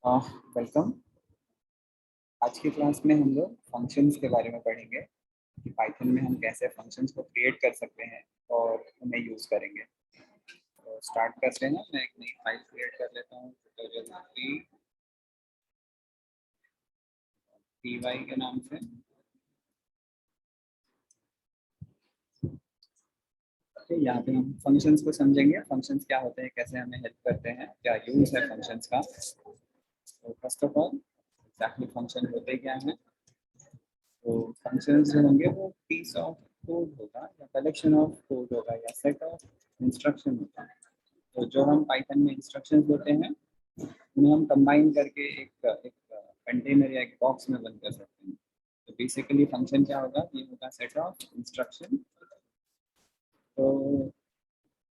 Welcome. आज की class में हम लोग फंक्शंस के बारे में पढ़ेंगे कि पाइथन में हम कैसे फंक्शंस को क्रिएट कर सकते हैं और उन्हें यूज़ करेंगे। तो स्टार्ट करते हैं। मैं एक नई फाइल क्रिएट कर लेता हूँ, ट्यूटोरियल पी वाई के नाम से। तो यहाँ पे हम फंक्शंस को समझेंगे, फंक्शंस क्या होते हैं, कैसे हमें हेल्प करते हैं, क्या यूज़ है फंक्शंस का। तो first of all exactly function होते क्या हैं। तो फंक्शंस जो होंगे वो पीस ऑफ कोड होगा या कलेक्शन ऑफ कोड होगा या सेट ऑफ इंस्ट्रक्शन होगा। तो जो हम पाइथन में इंस्ट्रक्शंस होते हैं उन्हें हम कंबाइन करके एक एक कंटेनर या एक बॉक्स में बंद कर सकते हैं। तो बेसिकली फंक्शन क्या होगा, ये होगा सेट ऑफ इंस्ट्रक्शन। तो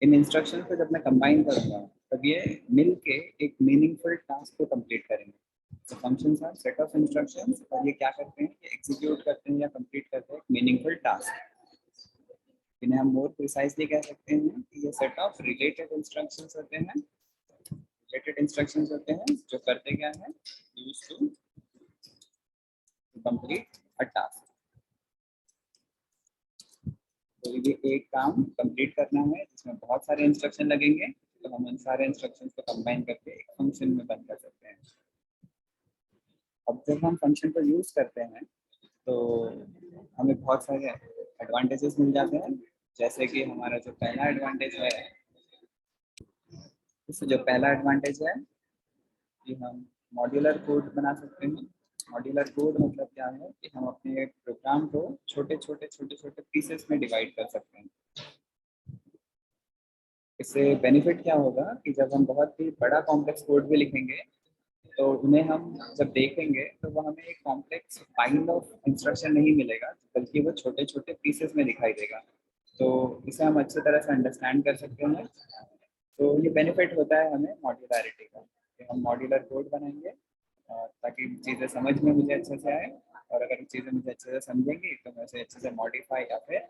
इन इंस्ट्रक्शन को जब मैं कंबाइन करूंगा तब ये मिल के एक मीनिंगफुल टास्क को कंप्लीट करेंगे। तो functions are set of instructions और ये क्या करते हैं, ये एग्जीक्यूट करते हैं या कंप्लीट करते हैं मीनिंगफुल टास्क। इन्हें हम मोर प्रिसाइजली कह सकते हैं कि ये सेट ऑफ रिलेटेड इंस्ट्रक्शंस होते हैं। रिलेटेड इंस्ट्रक्शंस होते हैं जो करते क्या है, use to complete a task. तो ये एक काम कंप्लीट करना है जिसमें बहुत सारे इंस्ट्रक्शन लगेंगे, तो हम उन सारे इंस्ट्रक्शंस को कंबाइन करके एक फंक्शन में बंद कर सकते हैं। अब जब हम फंक्शन को यूज करते हैं तो हमें बहुत सारे एडवांटेजेस मिल जाते हैं। जैसे कि हमारा जो पहला एडवांटेज है, इससे जो पहला एडवांटेज है कि हम मॉड्यूलर कोड बना सकते हैं। मॉड्यूलर कोड मतलब क्या है कि हम अपने प्रोग्राम को छोटे छोटे छोटे छोटे पीसेस में डिवाइड कर सकते हैं। इससे बेनिफिट क्या होगा कि जब हम बहुत ही बड़ा कॉम्प्लेक्स कोड भी लिखेंगे तो उन्हें हम जब देखेंगे तो वो हमें एक कॉम्प्लेक्स फाइल ऑफ इंस्ट्रक्शन नहीं मिलेगा, बल्कि वो छोटे छोटे पीसेस में दिखाई देगा। तो इसे हम अच्छी तरह से अंडरस्टैंड कर सकते हैं। तो ये बेनिफिट होता है हमें मॉड्यूलरिटी का कि हम मॉड्यूलर कोड बनाएंगे ताकि चीज़ें समझ में मुझे अच्छे से आए, और अगर चीज़ें मुझे अच्छे से समझेंगी तो मैं उसे अच्छे से मॉडिफाई या फिर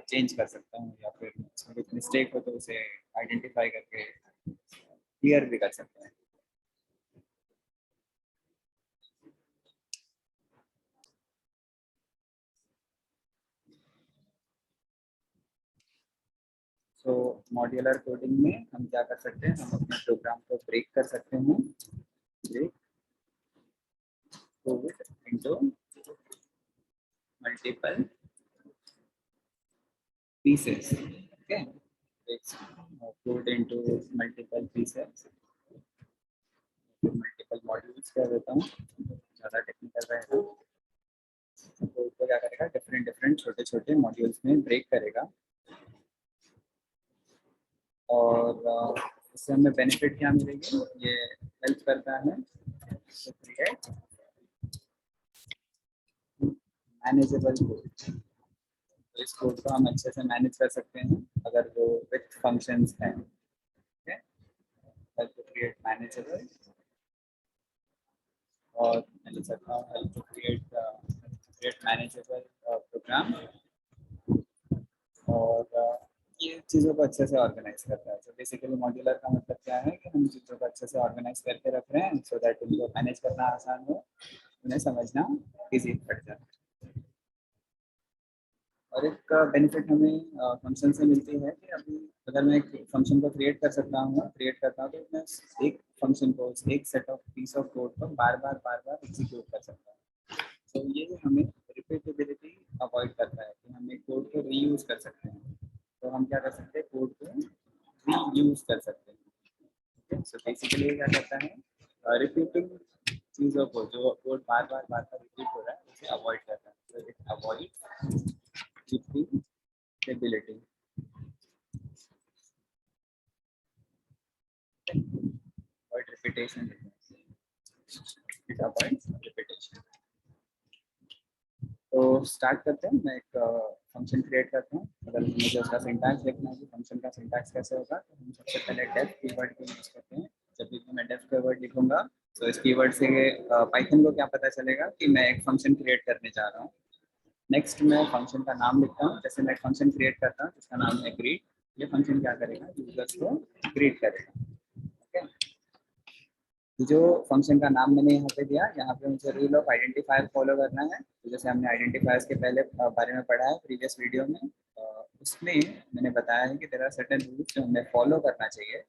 चेंज कर सकता हूँ, या फिर उसमें कुछ मिस्टेक हो तो उसे आइडेंटिफाई करके क्लियर भी कर सकते हैं। तो मॉड्यूलर कोडिंग में हम क्या कर सकते हैं, हम अपने प्रोग्राम को ब्रेक कर सकते हैं। Break code into multiple pieces. Okay, it's code into multiple pieces, multiple modules कर देता हूँ, ज़्यादा टेक्निकल रहेगा। तो इसको क्या करेगा, डिफरेंट डिफरेंट छोटे छोटे मॉड्यूल्स में ब्रेक करेगा। और इससे हमें बेनिफिट क्या मिलेगी, ये हेल्प करता है to create मैनेजेबल कोड। तो इस कोड को हम अच्छे से मैनेज कर सकते हैं अगर वो विथ फंक्शंस हैं। Okay, help to create manageable, और मैं लिख सकता हूँ help to create manageable program. और ये चीज़ों को अच्छे से ऑर्गेनाइज करता है। तो बेसिकली मॉड्यूलर का मतलब क्या है कि हम चीज़ों को अच्छे से ऑर्गेनाइज करके रख रहे हैं सो दैट उनको मैनेज करना आसान हो, उन्हें समझना ईजी पड़ जाए। और एक बेनिफिट हमें फंक्शन से मिलती है कि अभी अगर मैं एक फंक्शन को क्रिएट करता हूँ तो मैं एक फंक्शन को, एक set of peace of code को बार बार एग्जीक्यूट कर सकता हूँ। तो ये हमें रिपीटेबिलिटी अवॉइड करता है कि हम एक कोड को रीयूज कर सकते हैं। तो हम क्या कर सकते हैं, कोड को रीयूज कर सकते हैं। सो बेसिकली क्या करता है, रिपीटिंग चीज़ों को, जो कोड बार बार रिपीट हो रहा है उसे अवॉइड करता है। तो it avoid repeatability, avoid repetition, it avoids repetition. तो स्टार्ट करते हैं। मैं एक फंक्शन क्रिएट करता हूँ। अगर मुझे उसका सिंटैक्स देखना है कि फंक्शन का सिंटैक्स कैसे होगा, तो हम सबसे पहले डेफ कीवर्ड को यूज करते हैं। जब भी मैं डेफ कीवर्ड लिखूंगा तो इस कीवर्ड से पाइथन को क्या पता चलेगा कि मैं एक फंक्शन क्रिएट करने जा रहा हूँ। नेक्स्ट मैं फंक्शन का नाम लिखता हूँ। जैसे मैं एक फंक्शन क्रिएट करता हूँ जिसका नाम है ग्रीट। ये फंक्शन क्या करेगा, यूजर्स को ग्रीट करेगा। ओके, जो फंक्शन का नाम मैंने यहाँ पे दिया, यहाँ पे मुझे रूल ऑफ आइडेंटिफायर फॉलो करना है। तो जैसे हमने आइडेंटिफायर्स के पहले बारे में पढ़ा है प्रीवियस वीडियो में, उसमें मैंने बताया है कि देयर आर सर्टेन रूल्स जो हमें फॉलो करना चाहिए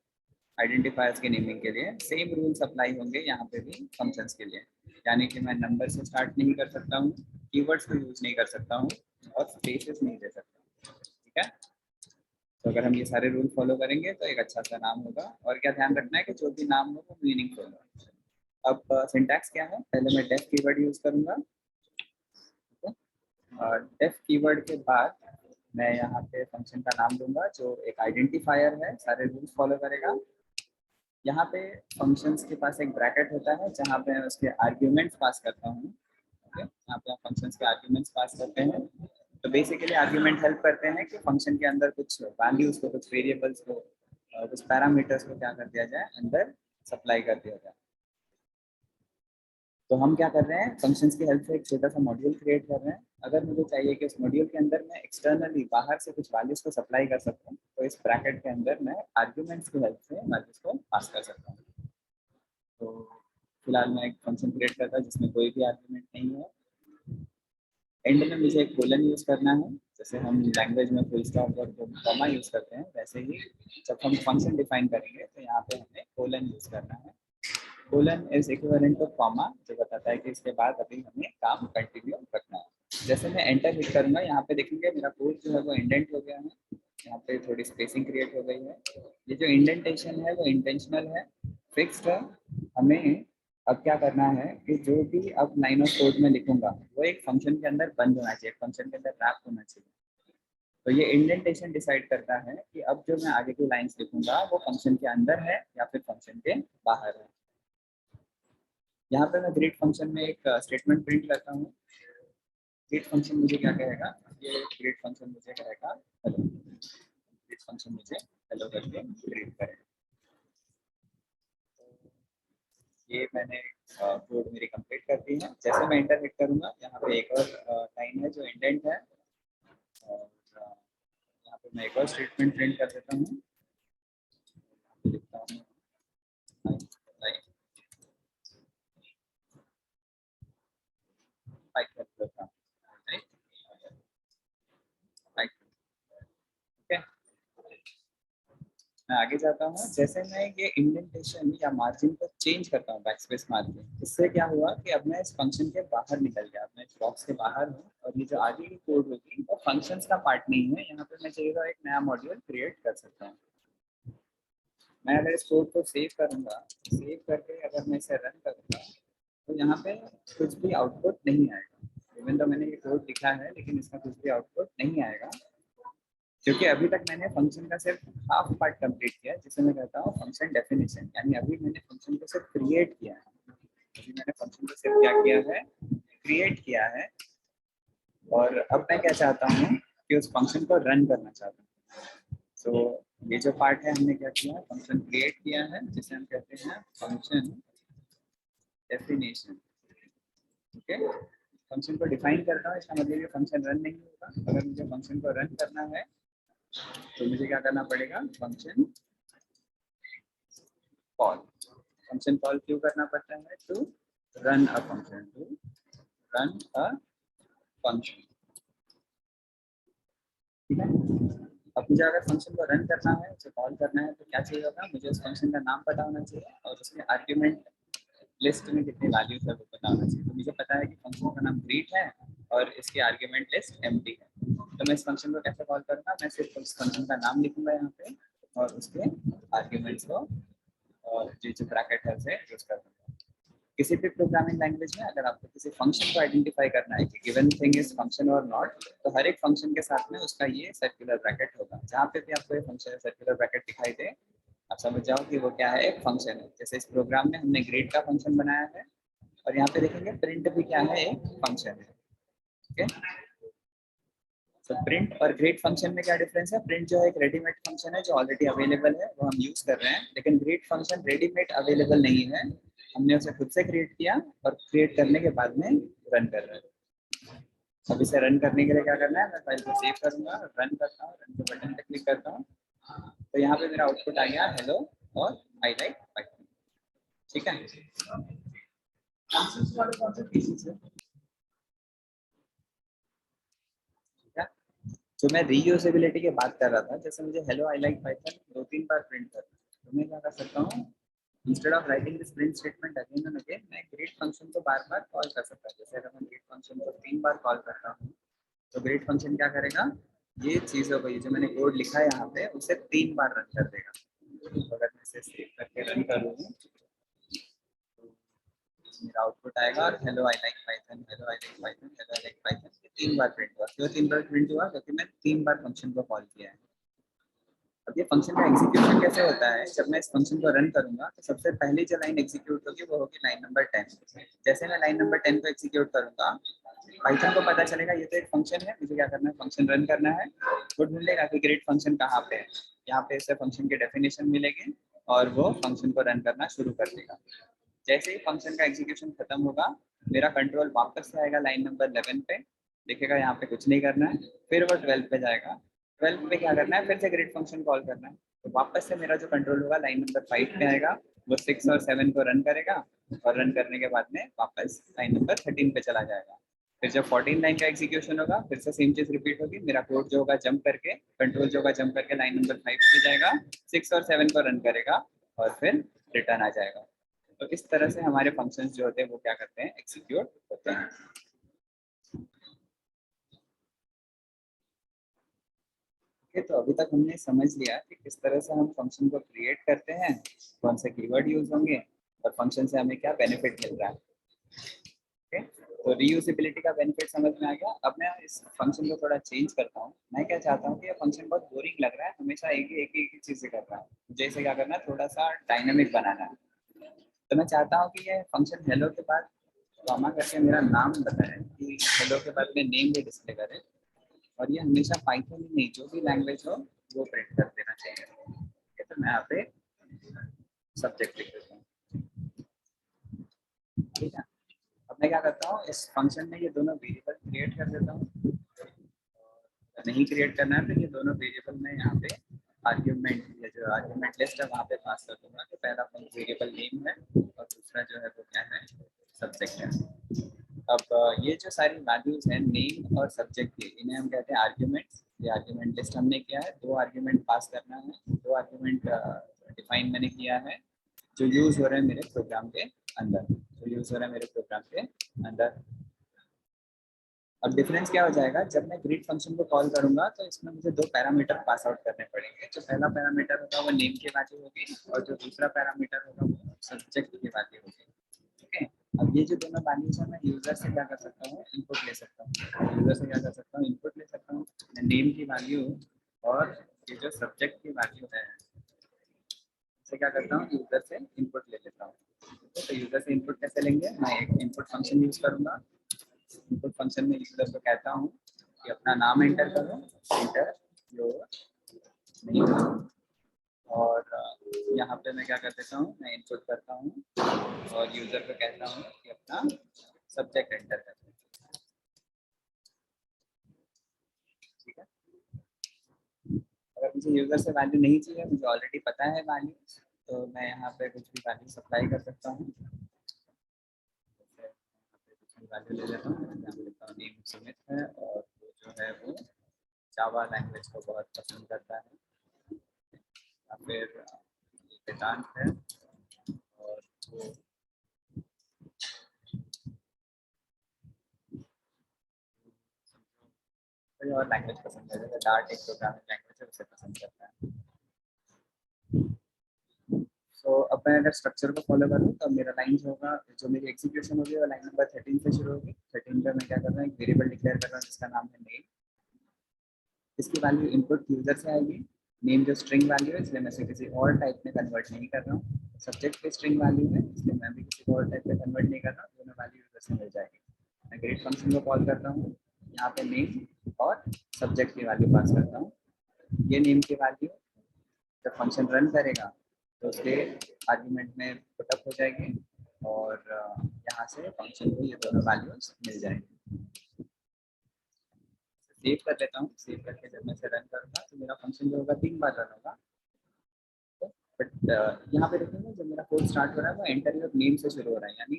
आइडेंटिफायर्स के नेमिंग के लिए। सेम रूल्स अप्लाई होंगे यहाँ पे भी फंक्शंस के लिए, यानी कि मैं नंबर से स्टार्ट नहीं कर सकता हूँ, कीवर्ड्स को यूज नहीं कर सकता हूँ और स्पेसेस नहीं दे सकता। ठीक है, तो अगर हम ये सारे रूल फॉलो करेंगे तो एक अच्छा सा नाम होगा। और क्या ध्यान रखना है कि जो भी नाम हो वो मीनिंगफुल हो। अब सिंटैक्स क्या है, पहले मैं डेफ कीवर्ड यूज करूंगा। डेफ कीवर्ड के बाद मैं यहाँ पे फंक्शन का नाम दूंगा जो एक आइडेंटिफायर है, सारे रूल्स फॉलो करेगा। यहाँ पे फंक्शंस के पास एक ब्रैकेट होता है जहाँ पे मैं उसके आर्ग्यूमेंट्स पास करता हूँ। ओके, यहाँ पे फंक्शंस के आर्ग्यूमेंट्स पास करते हैं। तो बेसिकली आर्ग्यूमेंट हेल्प करते हैं कि फंक्शन के अंदर कुछ वैल्यूज को, कुछ वेरिएबल्स को, कुछ पैरामीटर्स को क्या कर दिया जाए, अंदर सप्लाई कर दिया जाए। तो हम क्या कर रहे हैं, फंक्शंस की हेल्प से एक छोटा सा मॉड्यूल क्रिएट कर रहे हैं। अगर मुझे चाहिए कि उस मॉड्यूल के अंदर मैं एक्सटर्नली बाहर से कुछ वैल्यूज को सप्लाई कर सकूं, तो इस ब्रैकेट के अंदर मैं आर्ग्यूमेंट्स की हेल्प से वैल्यूज को पास कर सकता हूँ। तो फिलहाल मैं एक फंक्शन क्रिएट करता हूँ जिसमें कोई भी आर्ग्यूमेंट नहीं है। एंड में मुझे एक कोलन यूज करना है, जैसे हम लैंग्वेज में फुल स्टॉप और कॉमा यूज करते हैं, वैसे ही जब हम फंक्शन डिफाइन करेंगे तो यहाँ पे हमें कोलन यूज करना है। Colon is equivalent two comma, जो बताता है कि इसके बाद अभी हमें काम कंटिन्यू रखना है। जैसे मैं एंटर हिट करूंगा, यहाँ पे देखेंगे मेरा कोड जो है वो इंडेंट हो गया है, यहाँ पे थोड़ी स्पेसिंग क्रिएट हो गई है। ये जो इंडेंटेशन है वो इंटेंशनल है, फिक्स्ड है। हमें अब क्या करना है कि जो भी अब लाइन ऑफ कोड में लिखूंगा वो एक फंक्शन के अंदर बंद होना चाहिए, फंक्शन के अंदर रैप होना चाहिए। तो ये इंडेंटेशन डिसाइड करता है कि अब जो मैं आगे की लाइंस लिखूंगा वो फंक्शन के अंदर है या फिर फंक्शन के बाहर है। यहाँ पे मैं ग्रीट फंक्शन में एक स्टेटमेंट प्रिंट करता हूँ। ग्रीट फंक्शन मुझे क्या कहेगा, ये ग्रीट फंक्शन मुझे कहेगा हेलो। ग्रीट फंक्शन मुझे हेलो करके ग्रीट करेगा। ये मैंने कोड मेरी कंप्लीट कर दी है। जैसे मैं इंटर हिट करूंगा, यहाँ पे एक और लाइन है जो इंडेंट है, और यहाँ पे मैं एक और स्टेटमेंट प्रिंट कर देता हूँ। लिखता हूँ मैं आगे जाता हूँ। जैसे मैं ये इंडेंटेशन या मार्जिन को चेंज करता हूँ बैकस्पेस मार के, इससे क्या हुआ कि अब मैं इस फंक्शन के बाहर निकल गया, मैं इस बॉक्स के बाहर हूँ और ये जो आगे की कोड होगी वो फंक्शंस का पार्ट नहीं है। यहाँ पे मैं चाहिए तो एक नया मॉड्यूल क्रिएट कर सकता हूँ। मैं अगर इस कोड को सेव करूँगा, सेव करके अगर मैं इसे रन करूँगा तो यहाँ पे कुछ भी आउटपुट नहीं आएगा। इवन तो मैंने ये कोड लिखा है लेकिन इसका कुछ भी आउटपुट नहीं आएगा, क्योंकि अभी तक मैंने फंक्शन का सिर्फ हाफ पार्ट कंप्लीट किया है, जिसे मैं कहता हूँ फंक्शन डेफिनेशन। यानी अभी मैंने फंक्शन को सिर्फ क्रिएट किया है, अभी मैंने फंक्शन को सिर्फ क्या किया है, क्रिएट किया है। और अब मैं क्या चाहता हूँ कि उस फंक्शन को रन करना चाहता हूँ। तो ये जो पार्ट है, हमने क्या किया, फंक्शन क्रिएट किया है जिसे हम कहते हैं फंक्शन डेफिनेशन। ओके, फंक्शन को डिफाइन करता हूँ, इसका मतलब ये फंक्शन रन नहीं होगा। अगर मुझे फंक्शन को रन करना है तो मुझे क्या करना पड़ेगा, फंक्शन कॉल। फंक्शन कॉल क्यों करना पड़ता है, to run a function, to run a function. ठीक है, अब मुझे अगर फंक्शन को रन करना है, उसे कॉल करना है, तो क्या चाहिए होगा, मुझे उस फंक्शन का नाम पता होना चाहिए और उसके आर्ग्यूमेंट लिस्ट में कितने वैल्यूज है वो पता होना चाहिए। तो मुझे पता है कि फंक्शन का नाम ग्रीट है और इसकी आर्ग्यूमेंट लिस्ट एम्प्टी है। तो मैं इस फंक्शन को कैसे कॉल करूँगा, मैं सिर्फ उस फंक्शन का नाम लिखूंगा यहाँ पे और उसके आर्ग्यूमेंट्स को और जो ब्रैकेट है उसे यूज कर दूंगा। किसी भी प्रोग्रामिंग लैंग्वेज में अगर आपको किसी फंक्शन को आइडेंटिफाई करना है कि गिवन थिंग इज फंक्शन और नॉट, तो हर एक फंक्शन के साथ में उसका ये सर्कुलर ब्रैकेट होगा। जहाँ पे भी आपको ये फंक्शन सर्कुलर ब्रैकेट दिखाई दे, आप समझ जाओ कि वो क्या है, एक फंक्शन है। जैसे इस प्रोग्राम में हमने ग्रेड का फंक्शन बनाया है और यहाँ पे देखेंगे प्रिंट भी क्या है, एक फंक्शन है। ओके, तो प्रिंट और ग्रेड फंक्शन में क्या डिफरेंस है, प्रिंट जो है एक रेडीमेड फंक्शन है जो ऑलरेडी अवेलेबल है, वो हम यूज कर रहे हैं। लेकिन ग्रेड फंक्शन रेडीमेड अवेलेबल नहीं है, हमने उसे खुद से क्रिएट किया और क्रिएट करने के बाद में रन कर रहे हैं। अब इसे रन करने के लिए क्या करना है, मैं फाइल को सेव करूंगा, रन करता हूँ, रन के बटन पे क्लिक करता हूँ, तो यहाँ पे मेरा आउटपुट आ गया हेलो और आई लाइक पाइथन। ठीक है। फंक्शंस वाले कौन से पीसीस है? ठीक है, जो मैं रीयूजेबिलिटी की बात कर रहा था, जैसे मुझे हेलो आई लाइक पाइथन 2-3 बार प्रिंट करना है, तो मैं क्या कर सकता हूँ, instead of writing this print statement again and again, मैं ग्रीट फंक्शन को बार बार कॉल कर सकता हूँ। जैसे अगर मैं ग्रीट फंक्शन को 3 बार कॉल करता हूँ, तो ग्रीट फंक्शन क्या करेगा, ये चीज़ों को, ये जो मैंने कोड लिखा है यहाँ पे, उसे 3 बार रन कर देगा। तो अगर मैं इसे सेव करके रन करूँ, मेरा आउटपुट आएगा और हेलो आई लाइक पाइथन, हेलो आई लाइक पाइथन, हेलो आई लाइक पाइथन, ये 3 बार प्रिंट हुआ। क्यों 3 बार प्रिंट हुआ? क्योंकि मैं 3 बार फंक्शन को कॉल किया है। अब ये फंक्शन का एग्जीक्यूशन कैसे होता है, जब मैं इस फंक्शन को रन करूंगा तो सबसे पहली जो लाइन एग्जीक्यूट होगी वो होगी लाइन नंबर 10। जैसे मैं लाइन नंबर 10 को एग्जीक्यूट करूंगा, पाइथन को पता चलेगा ये तो एक फंक्शन है, मुझे क्या करना है, फंक्शन रन करना है। वो ढूंढेगा कि ग्रीट फंक्शन कहाँ पे है, यहाँ पे इसे फंक्शन की डेफिनेशन मिलेगी और वो फंक्शन को रन करना शुरू कर देगा। जैसे ही फंक्शन का एग्जीक्यूशन खत्म होगा, मेरा कंट्रोल वापस से आएगा लाइन नंबर 11 पे, देखेगा यहाँ पे कुछ नहीं करना है, फिर वो 12 पे जाएगा, 12 पे क्या करना है, फिर से ग्रिड फंक्शन कॉल करना है, तो वापस से मेरा जो कंट्रोल होगा लाइन नंबर 5 पे आएगा, वो 6 और 7 को रन करेगा और रन करने के बाद में वापस लाइन नंबर 13 पे चला जाएगा। फिर जब 14 लाइन का एग्जीक्यूशन होगा, फिर से सेम चीज रिपीट होगी, मेरा कोड जो होगा जंप करके, कंट्रोल जो होगा जंप करके लाइन नंबर 5 पे जाएगा, 6 और 7 को रन करेगा और फिर रिटर्न आ जाएगा। तो इस तरह से हमारे फंक्शंस जो होते हैं वो क्या करते हैं, एग्जीक्यूट होते हैं। तो अभी तक हमने समझ लिया कि किस तरह से हम फंक्शन को क्रिएट करते हैं, कौन से कीवर्ड यूज होंगे और फंक्शन से हमें क्या बेनिफिट मिल रहा है। ओके, तो रीयूजेबिलिटी का बेनिफिट समझ में आ गया। अब मैं इस फंक्शन को थोड़ा चेंज करता हूँ। मैं क्या चाहता हूँ कि ये फंक्शन बहुत बोरिंग लग रहा है, हमेशा एक ही चीज़ से कर रहा है, मुझे इसे क्या करना है, थोड़ा सा डायनामिक बनाना है। तो मैं चाहता हूँ कि ये फंक्शन हेलो के बाद कॉमा करके मेरा नाम बताए, कि हेलो के बाद में नेम भी डिस्प्ले करे, और ये हमेशा पाइथन ही नहीं, जो भी लैंग्वेज हो वो प्रिंट कर देना चाहिए। ठीक है, तो मैं यहाँ पे सब्जेक्ट लिख देता हूँ। ठीक है, अब मैं क्या करता हूँ, इस फंक्शन में ये दोनों वेरिएबल क्रिएट कर देता हूँ। नहीं क्रिएट करना है तो ये दोनों वेरिएबल में यहाँ पे आर्ग्यूमेंट, ये जो आर्ग्यूमेंट लिस्ट है वहाँ पे पास कर दूंगा, तो पहला वेरिएबल नेम है और दूसरा जो है वो क्या है, सब्जेक्ट है। अब ये जो सारी वैल्यूज हैं नेम और सब्जेक्ट की, इन्हें हम कहते हैं आर्ग्यूमेंट्स। ये आर्ग्यूमेंट लिस्ट हमने किया है, 2 आर्ग्यूमेंट पास करना है, 2 आर्ग्यूमेंट डिफाइन मैंने किया है, जो यूज हो रहे हैं मेरे प्रोग्राम के अंदर, जो यूज हो रहा है मेरे प्रोग्राम के अंदर। अब डिफरेंस क्या हो जाएगा, जब मैं ग्रीट फंक्शन को कॉल करूंगा तो इसमें मुझे 2 पैरामीटर पास आउट करने पड़ेंगे। जो पहला पैरामीटर होगा वो नेम की वैल्यू होगी और जो दूसरा पैरामीटर होगा वो सब्जेक्ट की वैल्यू होगी। ठीक है, अब ये जो दोनों वैल्यूज है, मैं यूजर से क्या कर सकता हूँ, इनपुट ले सकता हूँ। यूजर से क्या कर सकता हूँ, इनपुट ले सकता हूँ। मैं नेम की वैल्यू और ये जो सब्जेक्ट की वैल्यू है, इसे क्या करता हूँ, यूजर से इनपुट ले लेता हूँ। तो यूजर से इनपुट कैसे लेंगे, मैं एक इनपुट फंक्शन यूज करूंगा। इनपुट फंक्शन में यूजर को कहता हूँ कि अपना नाम एंटर करो, एंटर योर नेम, और यहाँ पे मैं क्या कर देता हूँ, मैं इनपुट करता हूँ और यूजर को कहता हूँ कि अपना सब्जेक्ट एंटर कर दो। ठीक है, अगर मुझे यूजर से वैल्यू नहीं चाहिए, मुझे ऑलरेडी पता है वैल्यू, तो मैं यहाँ पे कुछ भी वैल्यू सप्लाई कर सकता हूँ। वैल्यू ले लेता हूँ, यहाँ पे लिखता हूँ नेम सुमित है, और वो जो है वो जावा लैंग्वेज को बहुत पसंद करता है, या फिर वेदांत है, और वो कोई और लैंग्वेज पसंद है, जैसे डार्ट एक प्रोग्रामिंग लैंग्वेज है, उसे पसंद करता है। तो अब मैं अगर स्ट्रक्चर को फॉलो करूँ तो मेरा लाइन जो होगा, जो मेरी एग्जीक्यूशन होगी वो लाइन नंबर 13 से शुरू होगी। 13 पे मैं क्या कर रहा हूँ, एक वेरिएबल डिक्लेयर कर रहा हूँ जिसका नाम है नेम। इसकी वैल्यू इनपुट यूजर से आएगी। नेम जो स्ट्रिंग वैल्यू है, इसलिए मैं इसे किसी और टाइप में कन्वर्ट नहीं कर रहा हूँ। सब्जेक्ट की स्ट्रिंग वैल्यू है, इसलिए मैं भी किसी और टाइप में कन्वर्ट नहीं कर रहा हूँ, दोनों वैल्यू यूजर से मिल जाएगी। मैं ग्रीट फंक्शन को कॉल करता हूँ, यहाँ पे नेम और सब्जेक्ट की वैल्यू पास करता हूँ। ये नेम की वैल्यू जब फंक्शन रन करेगा तो उसके आर्गुमेंट में पुटअप हो जाएगी, और यहाँ से फंक्शन को ये दोनों वैल्यूज मिल जाएंगी। सेव कर लेता हूँ, सेव करके जब मैं इसे रन करूँगा तो मेरा फंक्शन जो होगा 3 बार रन होगा, बट यहाँ पे देखेंगे जब मेरा कोड स्टार्ट हो रहा है वो एंटर योर नेम से शुरू हो रहा है, यानी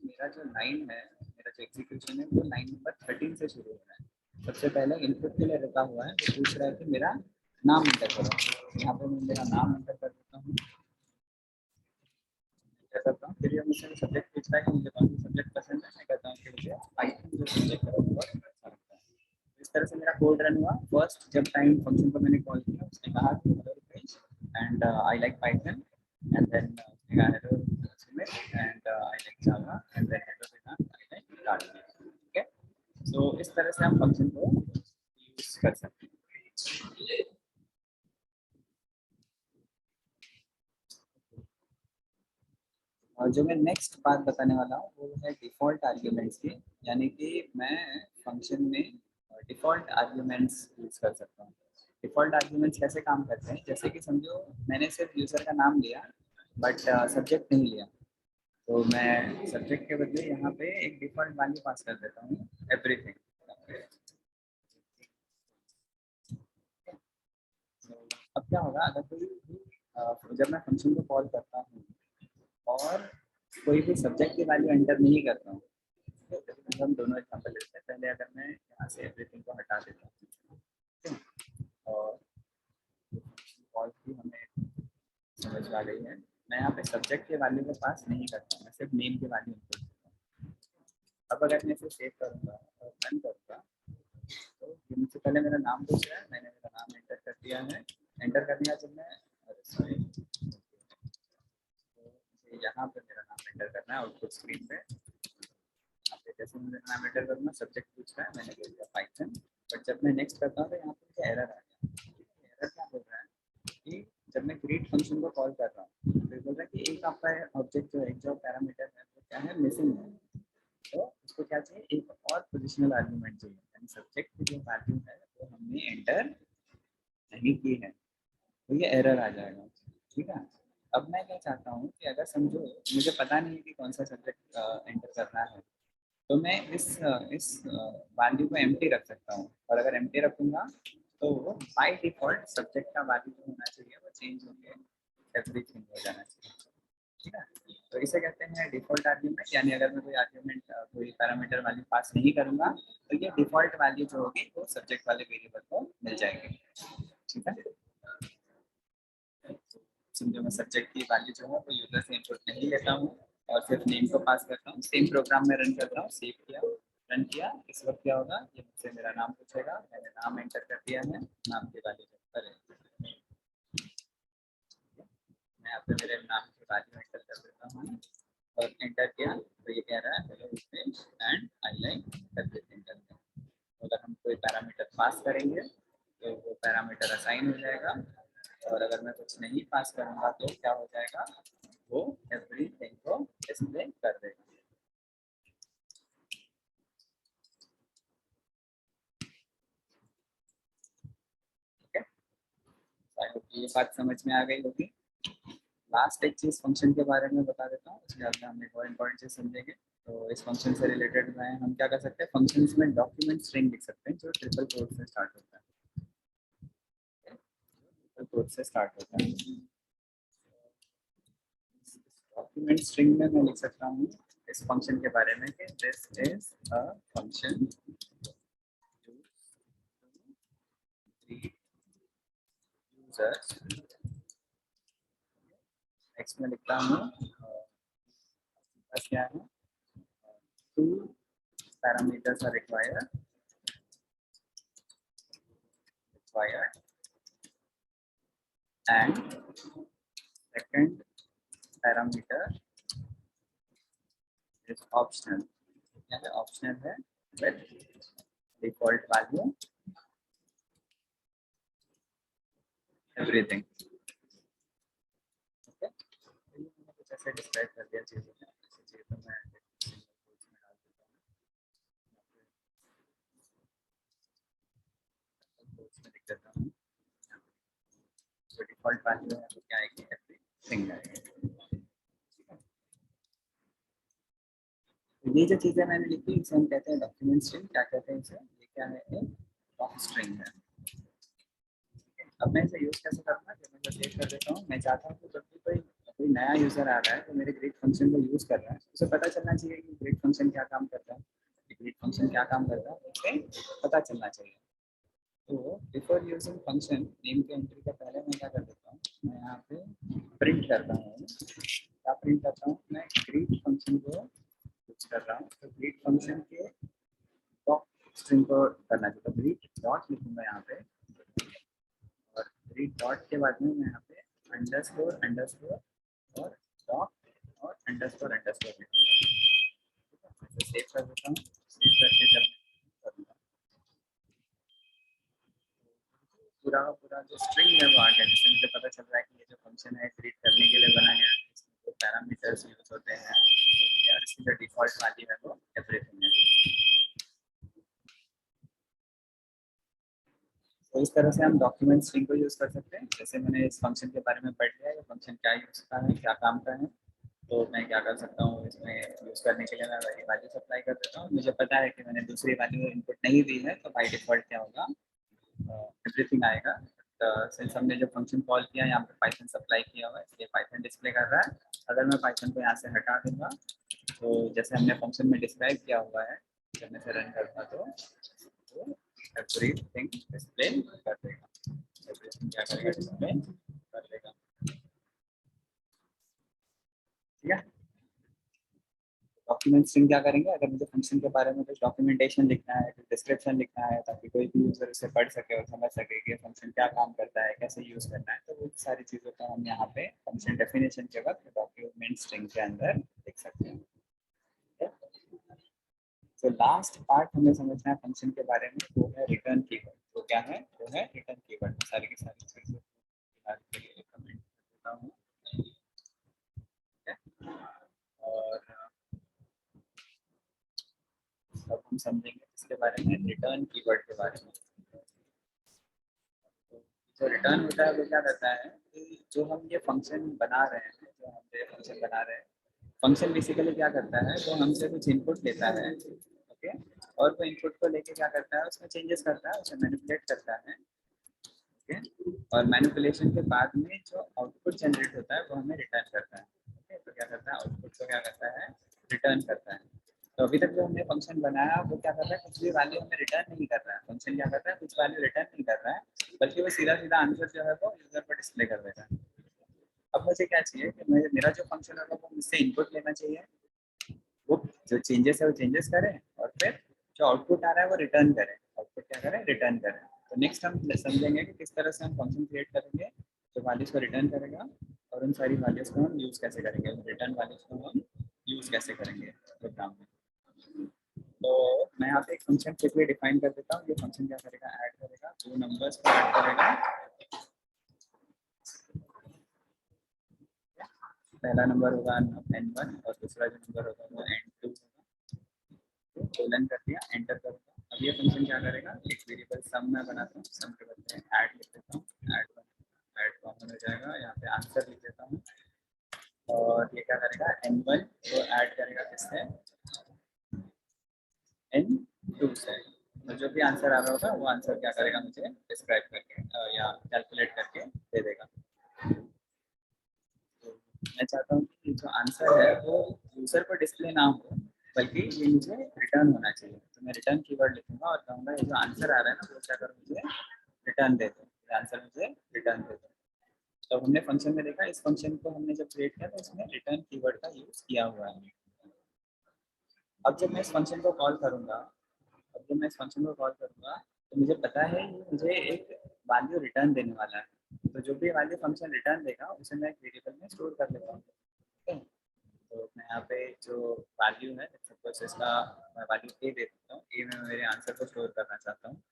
मेरा जो लाइन है, मेरा जो एग्जीक्यूशन है वो लाइन नंबर 13 से शुरू हो रहा है। सबसे पहले इनपुट के लिए रखा हुआ है, वो पूछ रहा है कि मेरा नाम एंटर करो। यहाँ पे मैं मेरा नाम एंटर कर देता हूँ, करता हूँ। फिर ये मुझसे सब्जेक्ट पूछता है कि मुझे कौन सा सब्जेक्ट पसंद है, मैं कहता हूँ कि मुझे पाइथन जो सब्जेक्ट है वो बहुत अच्छा लगता है। इस तरह से मेरा कोड रन हुआ। फर्स्ट जब टाइम फंक्शन को मैंने कॉल किया, उसने कहा कि hello Rupesh and I like Python, and then उसने कहा hello Sumit and I like Java, and then hello Vedant I like data. ठीक है, सो इस तरह से हम फंक्शन को यूज कर सकते हैं। और जो मैं नेक्स्ट बात बताने वाला हूँ वो है डिफ़ॉल्ट आर्ग्यूमेंट्स की, यानी कि मैं फंक्शन में डिफ़ॉल्ट आर्ग्यूमेंट्स यूज़ कर सकता हूँ। डिफ़ॉल्ट आर्ग्यूमेंट्स कैसे काम करते हैं, जैसे कि समझो मैंने सिर्फ यूज़र का नाम लिया बट सब्जेक्ट नहीं लिया, तो मैं सब्जेक्ट के बदले यहाँ पे एक डिफ़ॉल्ट वैल्यू पास कर देता हूँ, एवरीथिंग। अब क्या होगा अगर कोई जब मैं फंक्शन को कॉल करता हूँ और कोई भी सब्जेक्ट की वैल्यू एंटर नहीं करता हूँ, तो हम दोनों एग्जांपल लेते हैं। पहले अगर मैं यहाँ से एवरीथिंग को हटा देता हूँ, ठीक है, और कॉल की हमें समझ आ गई है, मैं यहाँ पे सब्जेक्ट के वैल्यू को पास नहीं करता हूँ, मैं सिर्फ नेम के वैल्यू इनपुट करता हूँ। अब अगर मैं इसे सेव करूँगा और रन करूँगा, तो ये मुझसे पहले मेरा नाम पूछ रहा है, मैंने मेरा नाम एंटर कर दिया है। एंटर करने का जब मैं सॉरी, तो यहाँ पे मेरा नाम एंटर करना है आउटपुट स्क्रीन पे। यहाँ पे जैसे मैं नाम एंटर करूँगा, सब्जेक्ट पूछ रहा है, मैंने बोल दिया पाइथन, बट जब मैं नेक्स्ट करता हूँ तो यहाँ पे मुझे एरर आ गया। एरर क्या बोल रहा है कि जब मैं क्रिएट फंक्शन को कॉल कर रहा हूँ तो बोल रहा है कि एक आपका ऑब्जेक्ट जो एक जो पैरामीटर है वो क्या है, मिसिंग है। तो उसको क्या चाहिए, एक और पोजिशनल आर्गूमेंट चाहिए, यानी सब्जेक्ट की जो वैल्यू है वो हमने एंटर नहीं की है, तो ये एरर आ जाएगा। ठीक है, अब मैं क्या चाहता हूँ कि अगर समझो मुझे पता नहीं है कि कौन सा सब्जेक्ट एंटर करना है, तो मैं इस वैल्यू को एम्प्टी रख सकता हूँ, और अगर एम्प्टी रखूँगा तो वो बाय डिफॉल्ट सब्जेक्ट का वैल्यू जो होना चाहिए वो चेंज होकर एवरीथिंग हो जाना चाहिए। ठीक है, तो इसे कहते हैं डिफॉल्ट आर्ग्यूमेंट, यानी अगर मैं कोई आर्ग्यूमेंट कोई पैरामीटर वैल्यू पास नहीं करूँगा तो ये डिफॉल्ट वैल्यू जो होगी वो सब्जेक्ट वाले वेरिएबल को मिल जाएगी। ठीक है, समझो मैं सब्जेक्ट की वैल्यू जो है वो यूजर से इनपुट नहीं लेता हूँ और सिर्फ नेम को पास करता हूँ, सेम प्रोग्राम में रन करता हूँ, सेव किया, रन किया। इस वक्त क्या होगा, ये मुझसे मेरा नाम पूछेगा, मैंने नाम एंटर कर दिया है, नाम की वैल्यू जो मैं यहाँ पे मेरे नाम की वैल्यू एंटर कर देता हूँ और एंटर किया तो ये कह रहा है hello Rupesh and I like everything करते हैं। अगर हम कोई पैरामीटर पास करेंगे तो वो पैरामीटर असाइन हो जाएगा, और अगर मैं कुछ नहीं पास करूँगा तो क्या हो जाएगा, वो एवरीथिंग को डिस्प्ले कर देगा। ठीक है, आई होप ये बात समझ में आ गई होगी। लास्ट एक चीज़ फंक्शन के बारे में बता देता हूँ, उसके बाद में हम एक और इम्पोर्टेंट चीज़ समझेंगे। तो इस फंक्शन से रिलेटेड में हम क्या कर सकते हैं, फंक्शंस में डॉक्यूमेंट स्ट्रिंग लिख सकते हैं जो ट्रिपल कोट से स्टार्ट होता है, ट्रिपल कोट से स्टार्ट होता है। डॉक्यूमेंट स्ट्रिंग में मैं लिख सकता हूँ इस फंक्शन के बारे में कि this is a function users. Next में लिखता हूँ क्या है, two parameters are required and second parameter is optional, यानी optional है with default value everything। Okay, मैंने कुछ ऐसे डिस्क्राइब कर दिया चीज़ों में, ऐसी चीज़ तो मैं लिख देता हूँ, जो डिफॉल्ट वैल्यू है वो क्या आएगी, एवरीथिंग आएगी। ये जो चीज़ें मैंने लिखी इसे हम कहते हैं डॉक्यूमेंट स्ट्रिंग। क्या कहते हैं इसे, ये क्या है, एक डॉक स्ट्रिंग है। अब मैं इसे यूज कैसे करूँगा, जब मैं सेव कर देता हूँ, मैं चाहता हूँ कि जब भी कोई नया यूजर आ रहा है तो मेरे ग्रीट फंक्शन को यूज कर रहा है, उसे पता चलना चाहिए कि ग्रीट फंक्शन क्या काम करता है, ग्रीट फंक्शन क्या काम करता है उसे पता चलना चाहिए। तो बिफोर यूजिंग फंक्शन नेम के एंट्री के पहले मैं क्या कर देता हूँ, मैं यहाँ पे प्रिंट करता हूँ। क्या प्रिंट करता हूँ, मैं ग्रीट फंक्शन को यूज कर रहा हूँ। तो ग्रीट फंक्शन के डॉट स्ट्रिंग को करना चाहिए, तो ग्रीट डॉट लिखूंगा यहाँ पे, और ग्रीट डॉट के बाद में मैं यहाँ पे अंडरस्कोर अंडरस्कोर और डॉट और अंडरस्कोर अंडरस्कोर लिखूंगा। तो सेव कर देता हूँ, सेव करके जब करूँगा पूरा पूरा जो स्ट्रिंग है वो आ गया, जिससे मुझे पता चल रहा है कि ये जो फंक्शन है क्रिएट करने के लिए बनाया गया है, इसमें जो पैरामीटर्स यूज होते हैं और इसकी जो डिफॉल्ट वैल्यू है वो एवरीथिंग है। तो इस तरह से हम डॉक्यूमेंट स्ट्रिंग को यूज कर सकते हैं। जैसे मैंने इस फंक्शन के बारे में पढ़ लिया, ये फंक्शन क्या यूज का है, क्या काम का है, तो मैं क्या कर सकता हूँ, इसमें यूज करने के लिए मैं वही वैल्यू सप्लाई कर देता हूँ। मुझे पता है कि मैंने दूसरी वैल्यू इनपुट नहीं दी है, तो बाई डिफॉल्ट क्या होगा, एवरीथिंग आएगा। सिंस हमने जो फंक्शन कॉल किया यहाँ पे पाइथन सप्लाई किया हुआ है, इसलिए पाइथन डिस्प्ले कर रहा है। अगर मैं पाइथन को यहाँ से हटा दूंगा, तो जैसे हमने फंक्शन में डिस्क्राइब किया हुआ है, जब मैं से रन करता तो एवरीथिंग डिस्प्ले कर देगा। एवरीथिंग क्या करेगा, डिस्प्ले कर देगा। ठीक है, डॉक्यूमेंट स्ट्रिंग क्या करेंगे, अगर मुझे फंक्शन के बारे में कुछ डॉक्यूमेंटेशन लिखना है, कुछ डिस्क्रिप्शन लिखना है, ताकि कोई भी यूजर उसे पढ़ सके और समझ सके कि फंक्शन क्या काम करता है, कैसे यूज करना है, तो वो सारी चीज़ों को हम यहाँ पे फंक्शन डेफिनेशन के वक्त डॉक्यूमेंट स्ट्रिंग के अंदर लिख सकते हैं। तो लास्ट पार्ट हमें समझना है फंक्शन के बारे में, वो है रिटर्न कीवर्ड। वो क्या है, वो है रिटर्न कीवर्ड। सारी की सारी चीज़ें कमेंट देता हूँ। और अब हम समझेंगे इसके बारे में, रिटर्न कीवर्ड के बारे में। तो जो रिटर्न होता है वो क्या करता है कि जो हम ये फंक्शन बना रहे हैं, जो हम ये फंक्शन बना रहे हैं, फंक्शन बेसिकली क्या करता है, वो हमसे कुछ इनपुट लेता है, ओके, और वो इनपुट को लेके क्या करता है, उसमें चेंजेस करता है, उसे मैनिपुलेट करता है, ओके, और मैनिपुलेशन के बाद में जो आउटपुट जनरेट होता है वो हमें रिटर्न करता है। ओके, तो क्या करता है, आउटपुट को क्या करता है, रिटर्न करता है। तो अभी तक जो हमने फंक्शन बनाया वो क्या कर रहा है, कुछ भी वैल्यू हमें रिटर्न नहीं कर रहा है। फंक्शन क्या कर रहा है, कुछ वैल्यू रिटर्न नहीं कर रहा है, बल्कि वो सीधा सीधा आंसर जो है वो यूजर पर डिस्प्ले कर देता है। अब मुझे क्या चाहिए कि मेरा जो फंक्शन होगा वो मुझसे इनपुट लेना चाहिए, वो जो चेंजेस है वो चेंजेस करें, और फिर जो आउटपुट आ रहा है वो रिटर्न करें। आउटपुट क्या करें, रिटर्न करें। तो नेक्स्ट हम समझेंगे कि किस तरह से हम फंक्शन क्रिएट करेंगे जो वैल्यूज को रिटर्न करेगा, और उन सारी वैल्यूज को हम यूज कैसे करेंगे, रिटर्न वैल्यूज को हम यूज कैसे करेंगे प्रोग्राम में। तो मैं यहाँ पे एक फंक्शन क्विकली डिफाइन कर देता हूँ। ये फंक्शन क्या करेगा, ऐड करेगा, दो नंबर्स को ऐड करेगा। पहला नंबर होगा n1 और दूसरा जो नंबर होगा वो n2 होगा। तो कोलन कर दिया, एंटर करूँगा। अब ये फंक्शन क्या करेगा, एक वेरिएबल सम मैं बनाता हूँ, सम के बदले ऐड लिख देता हूँ, ऐड कॉमन हो जाएगा, यहाँ पे आंसर लिख देता हूँ। और ये क्या करेगा, n1 को ऐड करेगा किससे, n2 से। तो जो भी आंसर आ रहा होगा वो आंसर क्या करेगा, मुझे डिस्क्राइब करके या कैलकुलेट करके दे देगा। तो मैं चाहता हूँ कि जो आंसर है वो यूजर पर डिस्प्ले ना हो, बल्कि ये मुझे रिटर्न होना चाहिए। तो मैं रिटर्न कीवर्ड लिखूंगा और कहूँगा ये जो आंसर आ रहा है ना वो क्या करो, मुझे रिटर्न दे दो, आंसर मुझे रिटर्न दे दो। तो हमने फंक्शन में देखा, इस फंक्शन को हमने जब क्रिएट किया तो इसमें रिटर्न कीवर्ड का यूज किया हुआ है। अब जब मैं इस फंक्शन को कॉल करूंगा, अब जब मैं इस फंक्शन को कॉल करूंगा, तो मुझे पता है ये मुझे एक वैल्यू रिटर्न देने वाला है। तो जो भी वैल्यू फंक्शन रिटर्न देगा उसे मैं एक वेरिएबल में स्टोर कर लेता हूँ। ठीक है? तो मैं यहाँ पे जो वैल्यू है, सपोज इसका मैं वैल्यू ए दे देता हूँ, ए में मैं मेरे आंसर को स्टोर करना चाहता हूँ।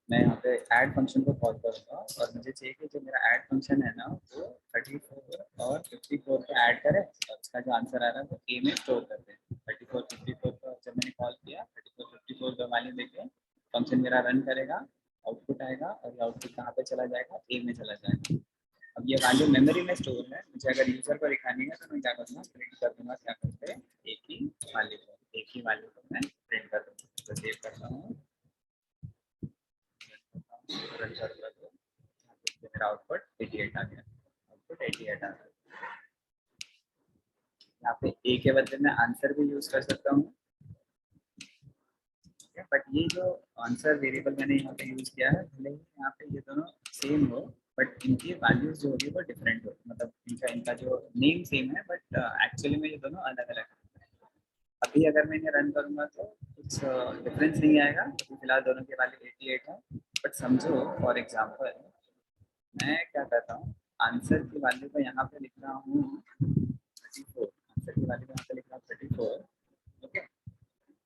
मैं यहाँ पे ऐड फंक्शन को कॉल करूँगा और मुझे चाहिए कि जो मेरा ऐड फंक्शन है ना वो 34 और 54 को ऐड करे, और उसका जो आंसर आ रहा है वो ए में स्टोर कर दे। 34 54 को जब मैंने कॉल किया, 34 54 का वैल्यू देके फंक्शन मेरा रन करेगा, आउटपुट आएगा, और ये आउटपुट कहाँ पे चला जाएगा, ए में चला जाएगा। अब ये वैल्यू मेमोरी में स्टोर है, मुझे अगर यूजर को दिखानी है तो मैं क्या करूँगा, प्रिंट कर दूंगा, क्या करते हैं, एक ही वैल्यू को मैं प्रिंट कर दूँगा। तो सेव करता हूँ, रन करूँगा तो मेरा आउटपुट 88 आ गया। आउटपुट फिर 88 आता है। यहाँ पे ए के बदले में आंसर भी यूज कर सकता हूँ, बट ये जो आंसर वेरिएबल मैंने यहाँ पे यूज किया है, भले ही यहाँ पे ये दोनों सेम हो बट इनकी वैल्यूज जो होगी वो डिफरेंट हो, मतलब इनका इनका जो नेम सेम है बट एक्चुअली में ये दोनों अलग अलग है। अभी अगर मैं इन्हें रन करूंगा तो कुछ डिफरेंस नहीं आएगा, क्योंकि फिलहाल दोनों की वैल्यू 88 है। बट समझो फॉर एग्जांपल मैं क्या करता हूँ, आंसर की वैल्यू को यहाँ पे लिख रहा हूँ 34, आंसर की वैल्यू को यहाँ पे लिख रहा हूँ 34, ओके।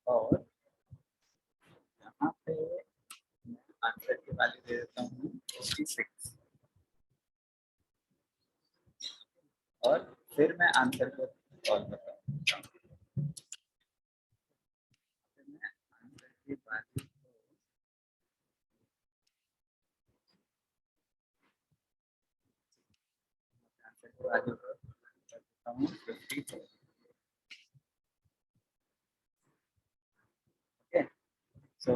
और यहाँ पे आंसर की वैल्यू दे देता हूँ 56 और फिर मैं आंसर को कॉल करता हूँ। फिर मैं आंसर की वैल्यू को करता हूँ 54, ओके। सो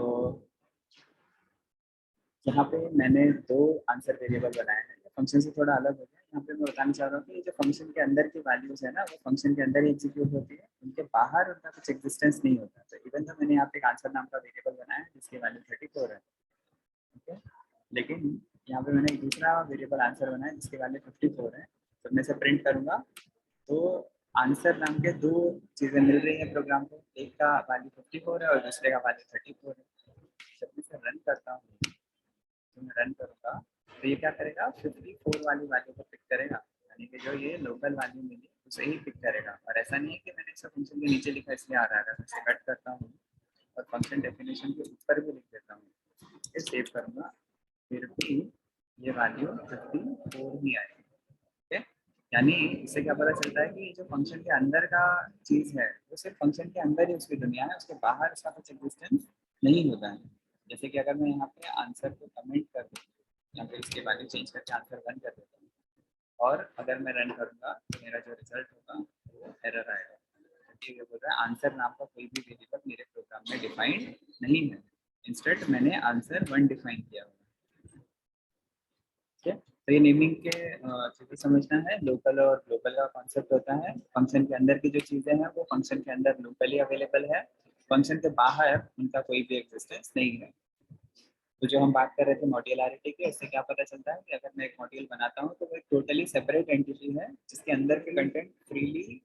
यहाँ पे मैंने दो आंसर वेरिएबल बनाए हैं, फंक्शन से थोड़ा अलग हो गया। यहाँ पे मैं बताना चाह रहा हूँ कि जो फंक्शन के अंदर की वैल्यूज है ना, वो फंक्शन के अंदर ही एग्जीक्यूट होती है, उनके बाहर उनका कुछ एग्जिस्टेंस नहीं होता। तो इवन तो मैंने यहाँ पे एक आंसर नाम का वेरिएबल बनाया है जिसकी वैल्यू 34 है, ओके। लेकिन यहाँ पे मैंने एक दूसरा वेरिएबल आंसर बनाया है जिसकी वैल्यू 54 है। जब मैं इसे प्रिंट करूंगा तो आंसर नाम के दो चीजें मिल रही है प्रोग्राम को, एक का वैल्यू 54 है और दूसरे का वैल्यू 34 है। जब मैं इसे रन करता हूँ, तो मैं रन करूंगा तो ये क्या करेगा, 54 वाली वैल्यू को पिक करेगा, यानी कि जो ये लोकल वैल्यू मिली उसे ही पिक करेगा। और ऐसा नहीं है कि मैंने इसे फंक्शन के नीचे लिखा इसलिए आ रहा है, इसे कट करता हूँ और फंक्शन डेफिनेशन के ऊपर भी लिख देता हूँ, फिर सेव करूंगा, फिर भी ये वैल्यू 54 ही आएगी, ठीक है। यानी इससे क्या पता चलता है कि जो फंक्शन के अंदर का चीज है वो सिर्फ फंक्शन के अंदर ही उसकी दुनिया है, उसके बाहर उसका कुछ एग्जिस्टेंस नहीं होता है। जैसे कि अगर मैं यहाँ पे आंसर को कमेंट कर दूँ या फिर इसकी वैल्यू चेंज करके आंसर 1 कर देता हूँ और अगर मैं रन करूँगा तो मेरा जो रिजल्ट होगा वो एरर आएगा, क्योंकि ये बोल रहा है आंसर नाम का कोई भी वेरिएबल मेरे प्रोग्राम में डिफाइंड नहीं है, इंस्टेड मैंने आंसर 1 डिफाइन किया हुआ है, ठीक है। तो ये नेमिंग के चीजें समझना है, लोकल और ग्लोबल का कॉन्सेप्ट होता है। फंक्शन के अंदर की जो चीजें हैं वो फंक्शन के अंदर लोकली अवेलेबल है, फंक्शन के बाहर उनका कोई भी एग्जिस्टेंस नहीं है। तो जो हम बात कर रहे थे मॉड्यूलरिटी की, उससे क्या पता चलता है कि अगर मैं एक मॉड्यूल बनाता हूँ तो वो एक टोटली सेपरेट एंटिटी है जिसके अंदर के कंटेंट फ्रीली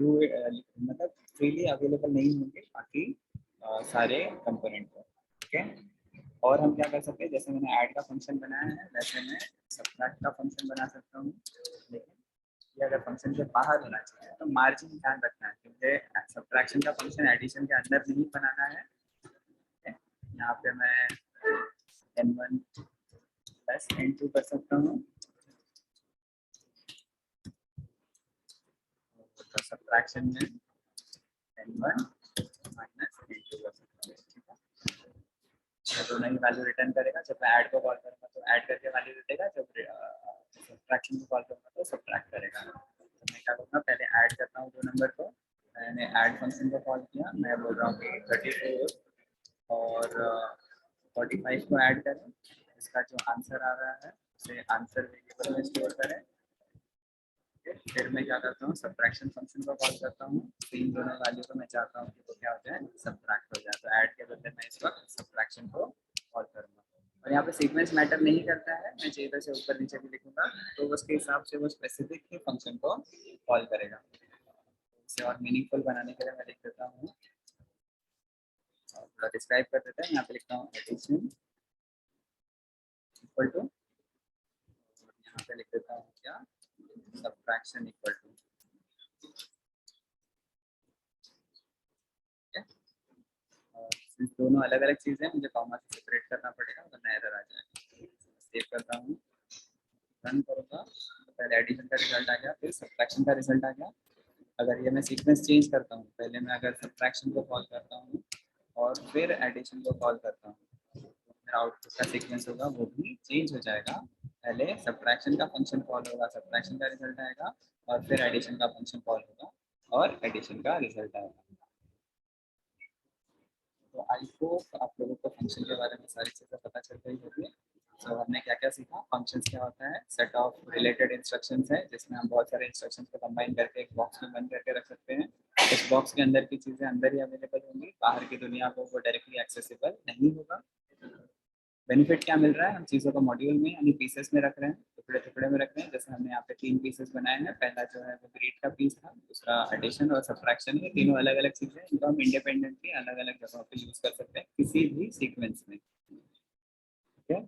मतलब फ्रीली अवेलेबल नहीं होंगे बाकी सारे कंपोनेंट को, ओके। और हम क्या कर सकते हैं, जैसे मैंने ऐड का फंक्शन बनाया है वैसे मैं सब्ट्रैक्ट का फंक्शन बना सकता हूँ, लेकिन ये अगर फंक्शन के बाहर होना चाहिए तो मार्जिन ध्यान रखना है, क्योंकि सब्ट्रैक्शन का फंक्शन एडिशन के अंदर नहीं बनाना है। यहाँ पे मैं n1 प्लस n2 कर सकता हूँ, तो सब्ट्रैक्शन में n1 माइनस n2 कर सकता हूँ, ठीक है। तो दोनों ही वैल्यू रिटर्न करेगा, जब मैं ऐड को कॉल करूँगा तो ऐड करके वैल्यू दे देगा, जब सब्ट्रैक्शन को कॉल करूँगा तो सब्ट्रैक्ट करेगा। तो मैं क्या करूँगा, पहले ऐड करता हूँ दो नंबर को, मैंने ऐड फंक्शन को कॉल किया, मैं बोल रहा हूँ कि 34 और 45 को ऐड करें, इसका जो आंसर आ रहा है उसे आंसर वेरिएबल में स्टोर करें। फिर मैं क्या करता हूँ, सब्ट्रैक्शन फंक्शन को कॉल करता हूँ, तो इन दोनों वैल्यू को मैं चाहता हूँ कि वो क्या हो जाए, सब्ट्रैक्ट हो जाए। तो ऐड के बदले मैं इस वक्त सब्ट्रैक्शन को कॉल करूँगा। और यहाँ पे सीक्वेंस मैटर नहीं करता है, मैं चाहिए वैसे ऊपर नीचे भी लिखूंगा तो उसके हिसाब से वो स्पेसिफिक ही फंक्शन को कॉल करेगा। इसे और मीनिंगफुल बनाने के लिए मैं लिख देता हूँ, थोड़ा डिस्क्राइब कर देते हैं। यहाँ पे लिखता हूँ एडिशन इक्वल टू, यहाँ पे लिख देता हूँ क्या, सब्ट्रैक्शन इक्वल टू, दोनों अलग अलग चीजें हैं, मुझे कॉमा से सेपरेट करना पड़ेगा वरना एरर आ जाएगा। सेव करता हूँ, रन करूँगा तो पहले एडिशन का रिजल्ट आ गया, फिर सब्ट्रैक्शन का रिजल्ट आ गया। अगर ये मैं सीक्वेंस चेंज करता हूँ, पहले मैं अगर सब्ट्रैक्शन को कॉल करता हूँ और फिर एडिशन को कॉल करता हूँ, तो मेरा आउटपुट का सीक्वेंस होगा वो भी चेंज हो जाएगा। पहले सब्ट्रैक्शन का फंक्शन कॉल होगा, सब्ट्रैक्शन का रिजल्ट आएगा, और फिर एडिशन का फंक्शन कॉल होगा और एडिशन का रिजल्ट आएगा। तो आई होप आप लोगों को फंक्शन के बारे में सारी चीज़ें पता चल गई होगी। सो हमने क्या क्या सीखा, फंक्शंस क्या होता है, सेट ऑफ रिलेटेड इंस्ट्रक्शंस है जिसमें हम बहुत सारे इंस्ट्रक्शंस को कंबाइन करके एक बॉक्स में बंद करके रख सकते हैं। इस बॉक्स के अंदर की चीज़ें अंदर ही अवेलेबल होंगी, बाहर की दुनिया को वो डायरेक्टली एक्सेसिबल नहीं होगा। बेनिफिट क्या मिल रहा है, हम चीज़ों को मॉड्यूल में यानी पीसेस में रख रहे हैं, टुकड़े टुकड़े में रख रहे हैं। जैसे हमने यहाँ पे 3 पीसेस बनाए हैं, पहला जो है वो ग्रीड का पीस था, दूसरा एडिशन और सब्ट्रैक्शन है। तीनों अलग अलग चीज़ें, इनको हम इंडिपेंडेंटली अलग अलग जगहों पे यूज़ कर सकते हैं किसी भी सीक्वेंस में। ठीक है,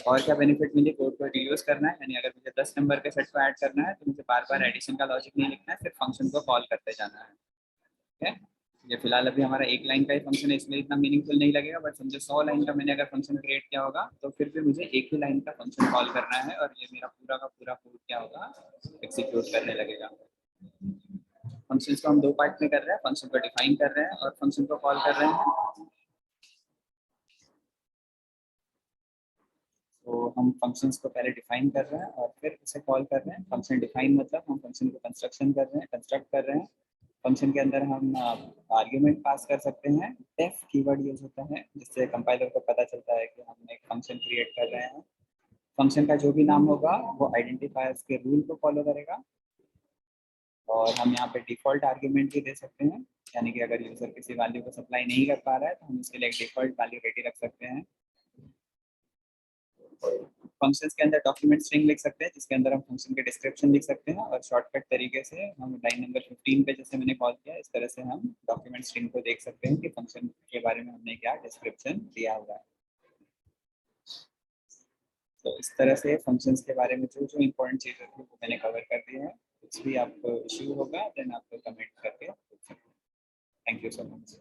और क्या बेनिफिट मिले, कोड को रीयूज करना है, यानी अगर मुझे 10 नंबर के सेट को ऐड करना है तो मुझे बार बार एडिशन का लॉजिक नहीं लिखना है, सिर्फ फंक्शन को कॉल करते जाना है। ठीक है, ये फिलहाल अभी हमारा एक लाइन का ही फंक्शन है, इसलिए इतना मीनिंगफुल नहीं लगेगा, बट समझो 100 लाइन का मैंने अगर फंक्शन क्रिएट किया होगा तो फिर भी मुझे एक ही लाइन का फंक्शन कॉल करना है और ये मेरा पूरा का पूरा कोड क्या होगा, एग्जीक्यूट करने लगेगा। फंक्शंस को हम 2 पार्ट में कर रहे हैं, फंक्शन को डिफाइन कर रहे हैं और फंक्शन को कॉल कर रहे हैं। तो हम फंक्शंस को पहले डिफाइन कर रहे हैं और फिर उसे कॉल कर रहे हैं। फंक्शन डिफाइन मतलब हम फंक्शन को कंस्ट्रक्शन कर रहे हैं, कंस्ट्रक्ट कर रहे हैं। फंक्शन के अंदर हम आर्ग्यूमेंट पास कर सकते हैं। डेफ कीवर्ड यूज होता है जिससे कंपाइलर को पता चलता है कि हम एक फंक्शन क्रिएट कर रहे हैं। फंक्शन का जो भी नाम होगा वो आइडेंटिफायर्स के रूल को फॉलो करेगा। और हम यहाँ पे डिफॉल्ट आर्ग्यूमेंट भी दे सकते हैं, यानी कि अगर यूजर किसी वैल्यू को सप्लाई नहीं कर पा रहा है तो हम उसके लिए एक डिफॉल्ट वैल्यू रेडी रख सकते हैं। फंक्शंस के अंदर डॉक्यूमेंट स्ट्रिंग लिख सकते हैं जिसके अंदर हम फंक्शन के डिस्क्रिप्शन लिख सकते हैं और शॉर्टकट तरीके से हम लाइन नंबर 15 पे जैसे मैंने कॉल किया इस तरह से हम डॉक्यूमेंट स्ट्रिंग को देख सकते हैं कि फंक्शन के बारे में हमने क्या डिस्क्रिप्शन दिया हुआ है। तो इस तरह से फंक्शंस के बारे में जो जो इम्पोर्टेंट चीज़ें थी वो मैंने कवर कर दी है। कुछ भी आपको इश्यू होगा देन आप कमेंट करके पूछ सकते हैं। Thank you so much.